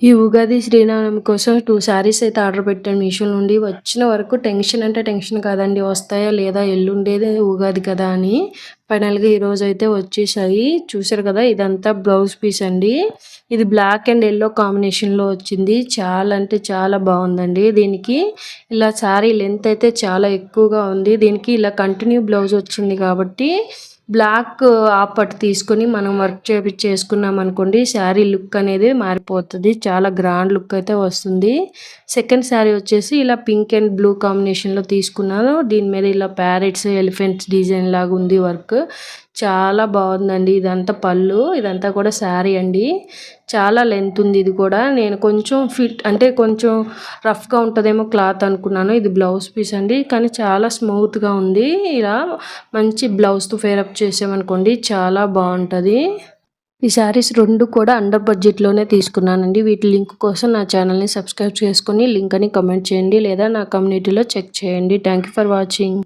ఈ ఉగాది, శ్రీరామనవమి కోసం 2 శారీస్ అయితే ఆర్డర్ పెట్టాను మీషో నుండి. వచ్చిన వరకు టెన్షన్ అంటే టెన్షన్ కాదండి. వస్తాయా లేదా ఎల్లుండేదే ఉగాది కదా అని. ఫైనల్‌గా ఈరోజైతే వచ్చేసాయి. చూసారు కదా! ఇదంతా బ్లౌజ్ పీస్ అండి. ఇది బ్లాక్ అండ్ యెల్లో కాంబినేషన్‌లో వచ్చింది. చాలా అంటే చాలా బాగుందండి. దీనికి ఇలా శారీ లెంత్ అయితే చాలా ఎక్కువగా ఉంది. దీనికి ఇలా కంటిన్యూ బ్లౌజ్ వచ్చింది కాబట్టి బ్లాక్ హాఫ్ పట్టు తీసుకొని మనం వర్క్ చేసుకున్నాం అనుకోండి, శారీ లుక్ అనేది మారిపోతుంది. చాలా గ్రాండ్ లుక్ అయితే వస్తుంది. సెకండ్ శారీ వచ్చేసి ఇలా పింక్ అండ్ బ్లూ కాంబినేషన్‌లో తీసుకున్నాను. దీని మీద ఇలా ప్యారెట్స్, ఎలిఫెంట్స్ డిజైన్ లాగా ఉంది వర్క్. చాలా బాగుందండి. ఇదంతా పళ్ళు, ఇదంతా కూడా శారీ అండి. చాలా లెంత్ ఉంది ఇది కూడా. నేను కొంచెం ఫిట్ అంటే కొంచెం రఫ్‌గా ఉంటదేమో క్లాత్ అనుకున్నాను. ఇది బ్లౌజ్ పీస్ అండి. కానీ చాలా స్మూత్‌గా ఉంది. ఇలా మంచి బ్లౌజ్‌తో పేరప్ చేసామనుకోండి చాలా బాగుంటది. ఈ శారీస్ 2 కూడా అండర్ బడ్జెట్‌లోనే తీసుకున్నానండి. వీటి లింక్ కోసం నా ఛానల్‌ని సబ్స్క్రైబ్ చేసుకొని లింక్ అని కామెంట్ చేయండి లేదా నా కమ్యూనిటీలో చెక్ చేయండి. Thank you for watching.